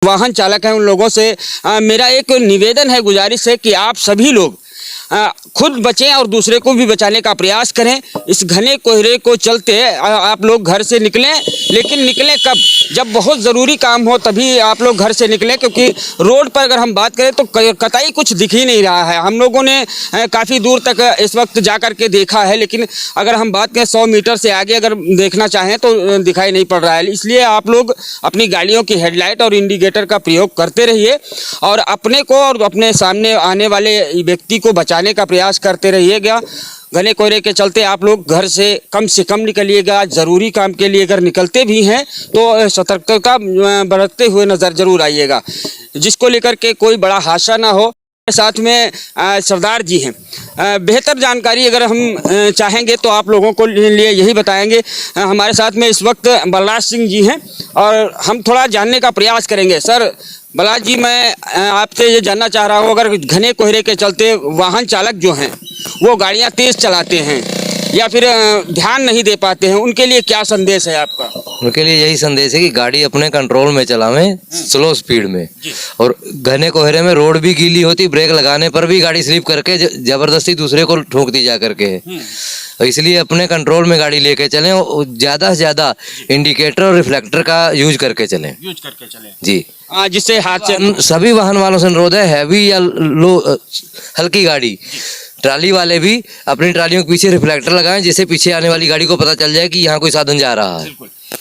वाहन चालक हैं उन लोगों से मेरा एक निवेदन है, गुजारिश है कि आप सभी लोग खुद बचें और दूसरे को भी बचाने का प्रयास करें। इस घने कोहरे को चलते आप लोग घर से निकलें, लेकिन निकलें कब? जब बहुत ज़रूरी काम हो तभी आप लोग घर से निकलें, क्योंकि रोड पर अगर हम बात करें तो कतई कुछ दिख ही नहीं रहा है। हम लोगों ने काफ़ी दूर तक इस वक्त जा कर के देखा है, लेकिन अगर हम बात करें 100 मीटर से आगे अगर देखना चाहें तो दिखाई नहीं पड़ रहा है। इसलिए आप लोग अपनी गाड़ियों की हेडलाइट और इंडिकेटर का प्रयोग करते रहिए और अपने को और अपने सामने आने वाले व्यक्ति को बचाने का प्रयास करते रहिएगा। घने कोहरे के चलते आप लोग घर से कम निकलिएगा। ज़रूरी काम के लिए अगर निकलते भी हैं तो सतर्कता बरतते हुए नज़र जरूर आइएगा, जिसको लेकर के कोई बड़ा हादसा ना हो। साथ में सरदार जी हैं। बेहतर जानकारी अगर हम चाहेंगे तो आप लोगों को लिए यही बताएंगे। हमारे साथ में इस वक्त बलराज सिंह जी हैं और हम थोड़ा जानने का प्रयास करेंगे। सर बलराज जी, मैं आपसे ये जानना चाह रहा हूँ, अगर घने कोहरे के चलते वाहन चालक जो हैं वो गाड़ियाँ तेज़ चलाते हैं या फिर ध्यान नहीं दे पाते हैं, उनके लिए क्या संदेश है आपका? उनके लिए यही संदेश है कि गाड़ी अपने कंट्रोल में चलावें, स्लो स्पीड में। और घने कोहरे में रोड भी गीली होती, ब्रेक लगाने पर भी गाड़ी स्लिप करके जबरदस्ती दूसरे को ठोक दी जा करके है। इसलिए अपने कंट्रोल में गाड़ी लेके चलें और ज़्यादा से ज़्यादा इंडिकेटर और रिफ्लेक्टर का यूज करके चलें जी। जिससे हादसे सभी वाहन वालों से अनुरोध है, हैवी या लो हल्की गाड़ी, ट्राली वाले भी अपनी ट्रालियों के पीछे रिफ्लेक्टर लगाएं, जिससे पीछे आने वाली गाड़ी को पता चल जाए कि यहाँ कोई साधन जा रहा है।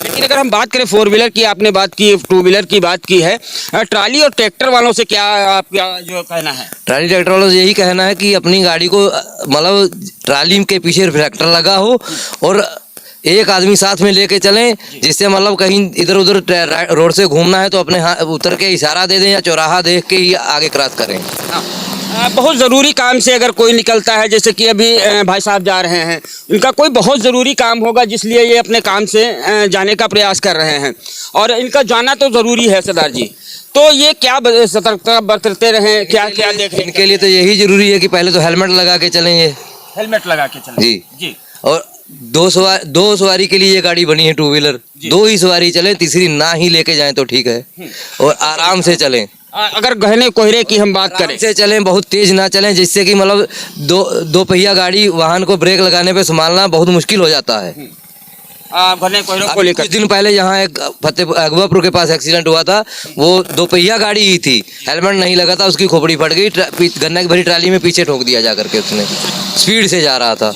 लेकिन अगर हम बात करें 4 व्हीलर की, आपने बात की 2 व्हीलर की बात की है, ट्राली और ट्रैक्टर वालों से क्या आपका जो कहना है? ट्राली ट्रैक्टर वालों से यही कहना है कि अपनी गाड़ी को मतलब ट्राली के पीछे रिफ्लेक्टर लगा हो और एक आदमी साथ में लेके चलें, जिससे मतलब कहीं इधर उधर रोड से घूमना है तो अपने उतर के इशारा दे दें या चौराहा देख के ही आगे क्रॉस करें। बहुत ज़रूरी काम से अगर कोई निकलता है, जैसे कि अभी भाई साहब जा रहे हैं, इनका कोई बहुत ज़रूरी काम होगा जिसलिए ये अपने काम से जाने का प्रयास कर रहे हैं और इनका जाना तो ज़रूरी है सरदार जी, तो ये क्या सतर्कता बरतते रहें, क्या क्या देखें? इनके लिए तो यही ज़रूरी है कि पहले तो हेलमेट लगा के चलें, ये हेलमेट लगा के चलें जी। और दो सवारी के लिए ये गाड़ी बनी है 2 व्हीलर, 2 ही सवारी चलें, तीसरी ना ही लेके जाएं तो ठीक है। और आराम से चलें। अगर घने कोहरे की हम बात करें से चलें, बहुत तेज ना चलें, जिससे कि मतलब दो पहिया गाड़ी वाहन को ब्रेक लगाने पे संभालना बहुत मुश्किल हो जाता है। घने कोहरे को लेकर कुछ दिन पहले यहाँ एक अगवापुर के पास एक्सीडेंट हुआ था, वो 2 पहिया गाड़ी ही थी, हेलमेट नहीं लगा था, उसकी खोपड़ी फट गई, गन्ना की भरी ट्राली में पीछे ठोक दिया जा करके। उसने स्पीड से जा रहा था,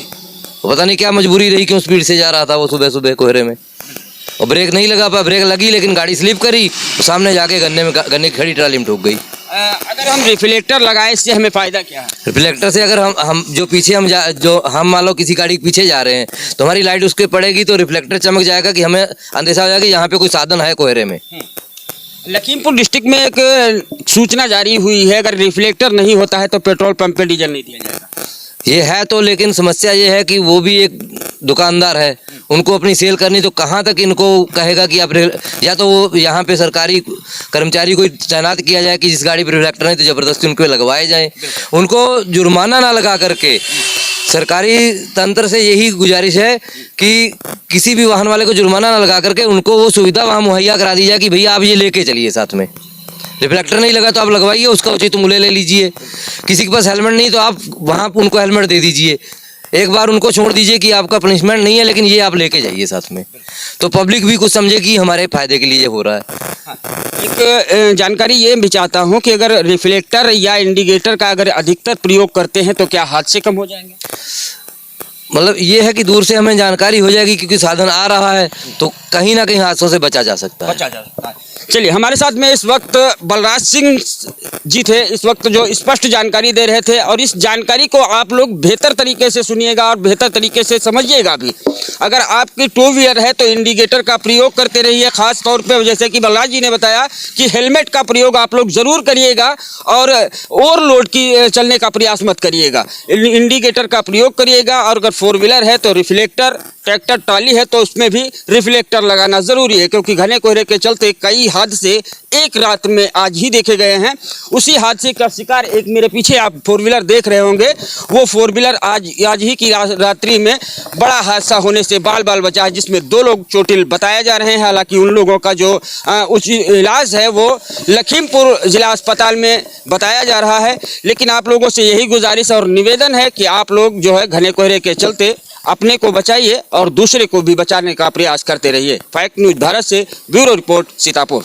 पता नहीं क्या मजबूरी रही, क्यों स्पीड से जा रहा था वो सुबह सुबह कोहरे में, और ब्रेक नहीं लगा पाया। ब्रेक लगी लेकिन गाड़ी स्लिप करी, तो सामने जाके गन्ने की खड़ी ट्राली में ठोक गई। अगर हम रिफ्लेक्टर लगाए इससे हमें फ़ायदा क्या है? रिफ्लेक्टर से अगर हम जो पीछे हम मान लो किसी गाड़ी के पीछे जा रहे हैं तो हमारी लाइट उसके पड़ेगी तो रिफ्लेक्टर चमक जाएगा कि हमें अंदेशा हो जाएगा यहाँ पे कोई साधन है कोहरे में। लखीमपुर डिस्ट्रिक्ट में एक सूचना जारी हुई है, अगर रिफ्लेक्टर नहीं होता है तो पेट्रोल पंप पे डीजल नहीं दिया जाएगा। ये है तो, लेकिन समस्या ये है कि वो भी एक दुकानदार है, उनको अपनी सेल करनी, तो कहाँ तक इनको कहेगा कि आप, या तो वो यहाँ पे सरकारी कर्मचारी को तैनात किया जाए कि जिस गाड़ी पर रिफ्लेक्टर नहीं तो ज़बरदस्ती उनको लगवाए जाए, उनको जुर्माना ना लगा करके। सरकारी तंत्र से यही गुजारिश है कि किसी भी वाहन वाले को जुर्माना ना लगा करके उनको वो सुविधा वहाँ मुहैया करा दी जाए कि भैया आप ये लेके चलिए, साथ में रिफ्लेक्टर नहीं लगा तो आप लगवाइए, उसका उचित मूल्य ले लीजिए। किसी के पास हेलमेट नहीं तो आप वहाँ उनको हेलमेट दे दीजिए, एक बार उनको छोड़ दीजिए कि आपका पनिशमेंट नहीं है, लेकिन ये आप लेके जाइए साथ में, तो पब्लिक भी कुछ समझे कि हमारे फायदे के लिए हो रहा है। एक जानकारी ये भी चाहता हूँ कि अगर रिफ्लेक्टर या इंडिकेटर का अगर अधिकतर प्रयोग करते हैं तो क्या हादसे कम हो जाएंगे? मतलब ये है कि दूर से हमें जानकारी हो जाएगी क्योंकि साधन आ रहा है तो कहीं ना कहीं हादसों से बचा जा सकता है। चलिए, हमारे साथ में इस वक्त बलराज सिंह जी थे, इस वक्त जो स्पष्ट जानकारी दे रहे थे, और इस जानकारी को आप लोग बेहतर तरीके से सुनिएगा और बेहतर तरीके से समझिएगा भी। अगर आपकी 2 व्हीलर है तो इंडिकेटर का प्रयोग करते रहिए, खास तौर पे जैसे कि बलराज जी ने बताया कि हेलमेट का प्रयोग आप लोग ज़रूर करिएगा और ओवरलोड की चलने का प्रयास मत करिएगा, इंडिकेटर का प्रयोग करिएगा। और अगर 4 व्हीलर है तो रिफ्लेक्टर, ट्रैक्टर ट्राली है तो उसमें भी रिफ्लेक्टर लगाना ज़रूरी है, क्योंकि घने कोहरे के चलते कई हादसे एक रात में आज ही देखे गए हैं। उसी हादसे का शिकार एक मेरे पीछे आप 4 व्हीलर देख रहे होंगे, वो 4 व्हीलर आज ही की रात्रि में बड़ा हादसा होने से बाल बाल बचा है, जिसमें 2 लोग चोटिल बताया जा रहे हैं। हालांकि उन लोगों का जो उचित इलाज है वो लखीमपुर जिला अस्पताल में बताया जा रहा है। लेकिन आप लोगों से यही गुजारिश और निवेदन है कि आप लोग जो है घने कोहरे के चलते अपने को बचाइए और दूसरे को भी बचाने का प्रयास करते रहिए। फैक्ट न्यूज भारत से ब्यूरो रिपोर्ट सीतापुर।